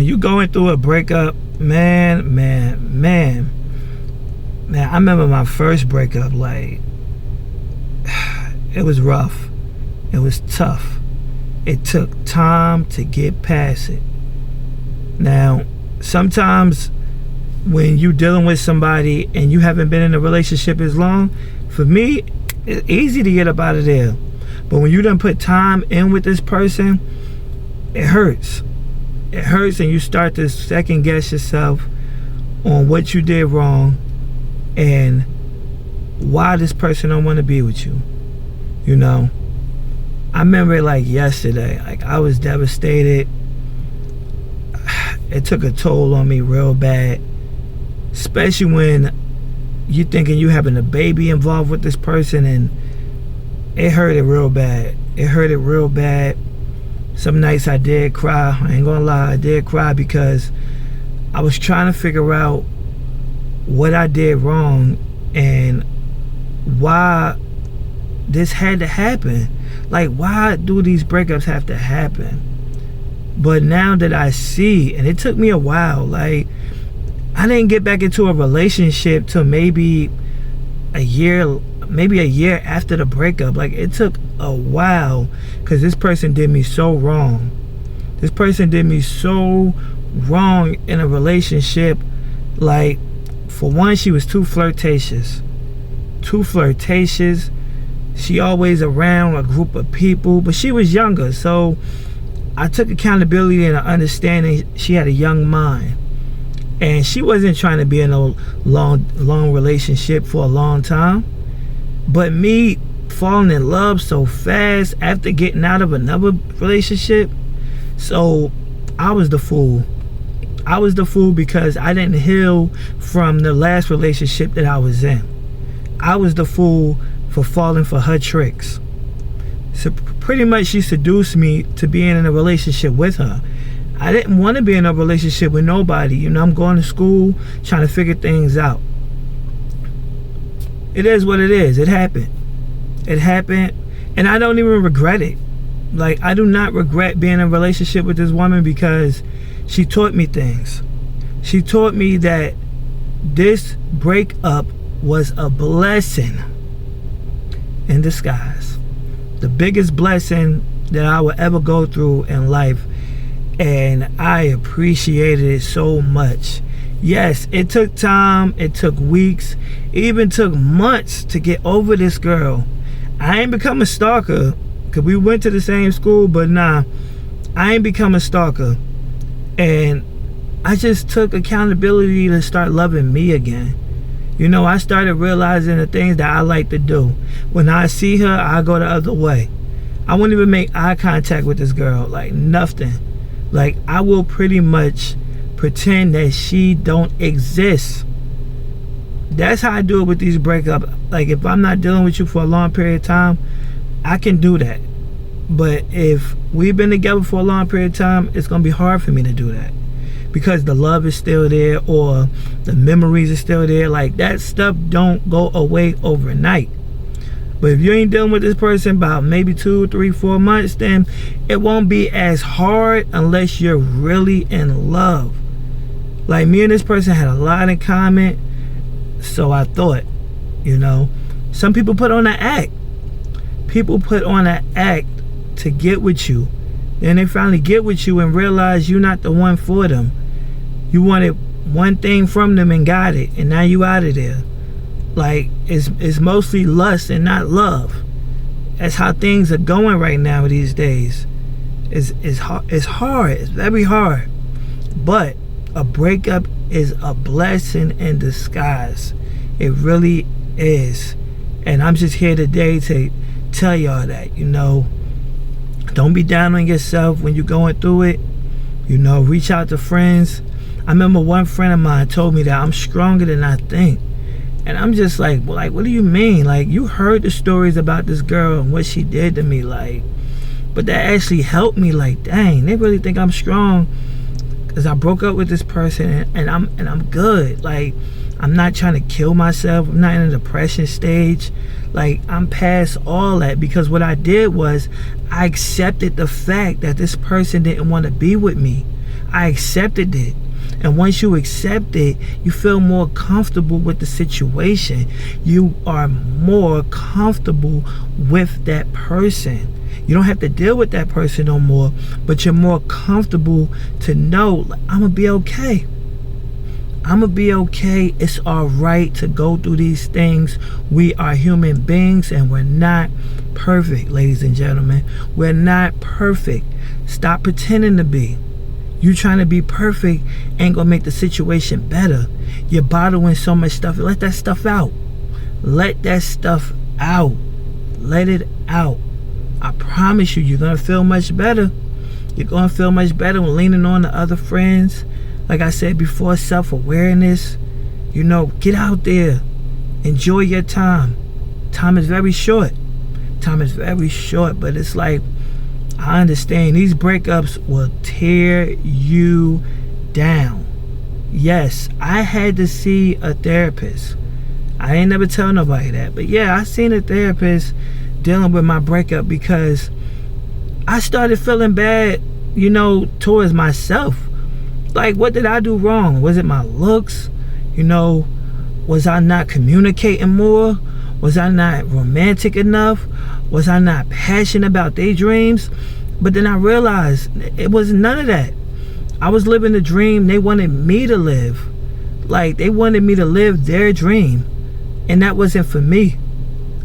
when you going through a breakup, man, I remember my first breakup. Like, it was rough. It was tough. It took time to get past it. Now, sometimes when you're dealing with somebody and you haven't been in a relationship as long, for me, it's easy to get up out of there. But when you done put time in with this person, it hurts. It hurts, and you start to second guess yourself on what you did wrong and why this person don't want to be with you. You know, I remember it like yesterday. Like, I was devastated. It took a toll on me real bad, especially when you thinking you having a baby involved with this person, and it hurt it real bad. It hurt it real bad. Some nights I did cry. I ain't gonna lie, I did cry because I was trying to figure out what I did wrong and why this had to happen. Like, why do these breakups have to happen? But now that I see, and it took me a while, like, I didn't get back into a relationship till maybe a year after the breakup. Like, it took a while because this person did me so wrong. This person did me so wrong in a relationship. Like, for one, she was too flirtatious. She always around a group of people, but she was younger, so I took accountability and understanding she had a young mind. And she wasn't trying to be in a long relationship for a long time. But me falling in love so fast after getting out of another relationship, so I was the fool. I was the fool because I didn't heal from the last relationship that I was in. I was the fool for falling for her tricks. So pretty much she seduced me to being in a relationship with her. I didn't want to be in a relationship with nobody. You know, I'm going to school, trying to figure things out. It is what it is. It happened. It happened, and I don't even regret it. Like, I do not regret being in a relationship with this woman because she taught me things. She taught me that this breakup was a blessing in disguise. The biggest blessing that I would ever go through in life, and I appreciated it so much. Yes, it took time, it took weeks, it even took months to get over this girl. I ain't become a stalker, because we went to the same school, but nah, I ain't become a stalker. And I just took accountability to start loving me again. You know, I started realizing the things that I like to do. When I see her, I go the other way. I won't even make eye contact with this girl, like nothing. Like, I will pretty much pretend that she don't exist. That's how I do it with these breakups. Like, if I'm not dealing with you for a long period of time, I can do that. But if we've been together for a long period of time, it's gonna be hard for me to do that, because the love is still there, or the memories are still there. Like, that stuff don't go away overnight. But if you ain't dealing with this person about maybe 2, 3, 4 months, then it won't be as hard unless you're really in love. Like, me and this person had a lot in common, so I thought, you know. Some people put on an act. People put on an act to get with you. Then they finally get with you and realize you're not the one for them. You wanted one thing from them and got it, and now you out of there. Like, it's mostly lust and not love. That's how things are going right now these days. It's hard. It's very hard. But a breakup is a blessing in disguise. It really is. And I'm just here today to tell y'all that, you know, don't be down on yourself when you're going through it. You know, reach out to friends. I remember one friend of mine told me that I'm stronger than I think. And I'm just like, well, what do you mean? Like, you heard the stories about this girl and what she did to me, like, but that actually helped me. Like, dang, they really think I'm strong because I broke up with this person, and I'm good. Like, I'm not trying to kill myself. I'm not in a depression stage. Like, I'm past all that, because what I did was I accepted the fact that this person didn't want to be with me. I accepted it. And once you accept it, you feel more comfortable with the situation. You are more comfortable with that person. You don't have to deal with that person no more, but you're more comfortable to know, I'm gonna be okay. I'm gonna be okay. It's all right to go through these things. We are human beings and we're not perfect, ladies and gentlemen. We're not perfect. Stop pretending to be. You trying to be perfect ain't gonna make the situation better. You're bottling so much stuff. Let that stuff out. Let that stuff out. Let it out. I promise you, you're gonna feel much better. You're gonna feel much better when leaning on the other friends. Like I said before, self-awareness. You know, get out there. Enjoy your time. Time is very short. Time is very short, but it's like, I understand these breakups will tear you down. Yes, I had to see a therapist. I ain't never tell nobody that, but yeah, I seen a therapist dealing with my breakup because I started feeling bad, you know, towards myself. Like, what did I do wrong? Was it my looks? You know, was I not communicating more? Was I not romantic enough? Was I not passionate about their dreams? But then I realized it was none of that. I was living the dream they wanted me to live. Like, they wanted me to live their dream. And that wasn't for me.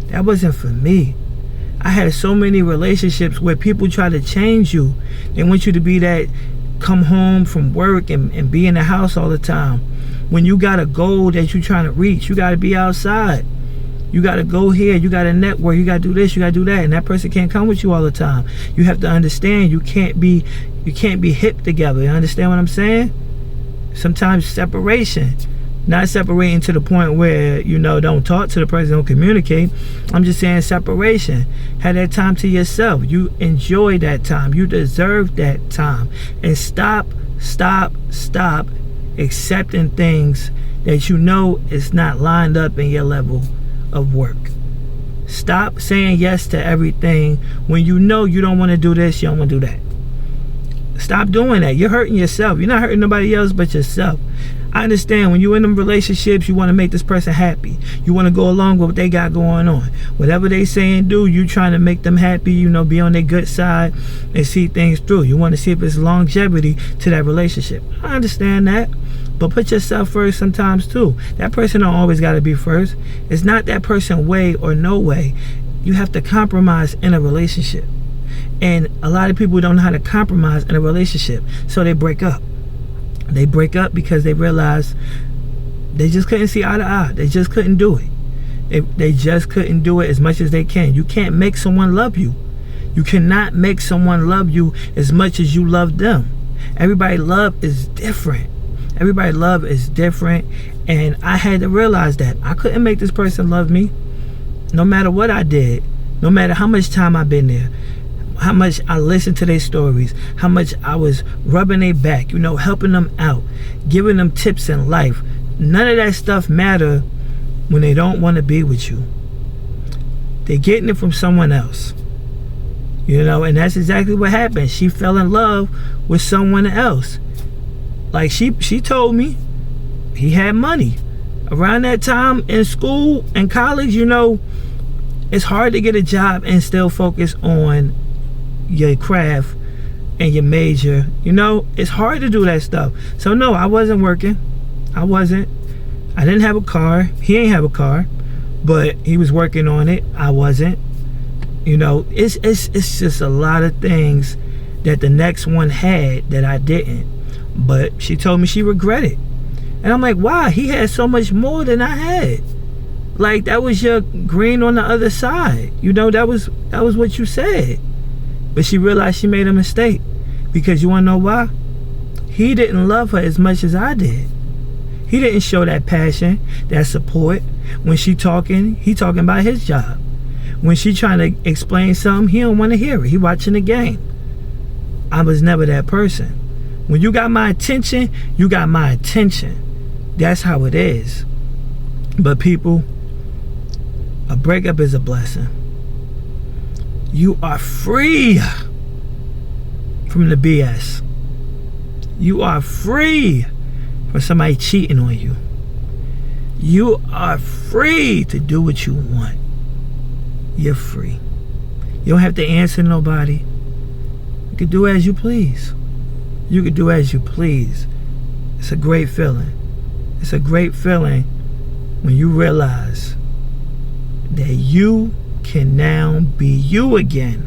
That wasn't for me. I had so many relationships where people try to change you. They want you to be that, come home from work and be in the house all the time. When you got a goal that you're trying to reach, you got to be outside. You got to go here. You got to network. You got to do this. You got to do that. And that person can't come with you all the time. You have to understand you can't be hip together. You understand what I'm saying? Sometimes separation. Not separating to the point where, you know, don't talk to the person, don't communicate. I'm just saying separation. Have that time to yourself. You enjoy that time. You deserve that time. And stop accepting things that you know is not lined up in your level of work. Stop saying yes to everything when you know you don't want to do this, you don't want to do that. Stop doing that. You're hurting yourself. You're not hurting nobody else but yourself. I understand when you're in them relationships, you want to make this person happy. You want to go along with what they got going on. Whatever they say and do, you trying to make them happy, you know, be on their good side and see things through. You want to see if it's longevity to that relationship. I understand that. But put yourself first sometimes too. That person don't always got to be first. It's not that person way or no way. You have to compromise in a relationship. And a lot of people don't know how to compromise in a relationship. So they break up. They break up because they realize they just couldn't see eye to eye. They just couldn't do it. They just couldn't do it as much as they can. You can't make someone love you. You cannot make someone love you as much as you love them. Everybody's love is different. Everybody's love is different. And I had to realize that I couldn't make this person love me no matter what I did, no matter how much time I've been there, how much I listened to their stories, how much I was rubbing their back, you know, helping them out, giving them tips in life. None of that stuff matter when they don't want to be with you. They're getting it from someone else. You know, and that's exactly what happened. She fell in love with someone else. Like she told me he had money. Around that time in school and college, you know, it's hard to get a job and still focus on your craft and your major. You know, it's hard to do that stuff. So no, I wasn't working. I didn't have a car. He ain't have a car, but he was working on it. I wasn't. You know, it's just a lot of things that the next one had that I didn't. But she told me she regretted. And I'm like, why? He had so much more than I had. Like, that was your green on the other side. You know, that was what you said. But she realized she made a mistake. Because you want to know why? He didn't love her as much as I did. He didn't show that passion, that support. When she talking, he talking about his job. When she trying to explain something, he don't want to hear it. He watching the game. I was never that person. When you got my attention, you got my attention. That's how it is. But people, a breakup is a blessing. You are free from the BS. You are free from somebody cheating on you. You are free to do what you want. You're free. You don't have to answer nobody. You can do as you please. You can do as you please. It's a great feeling. It's a great feeling when you realize that you can now be you again.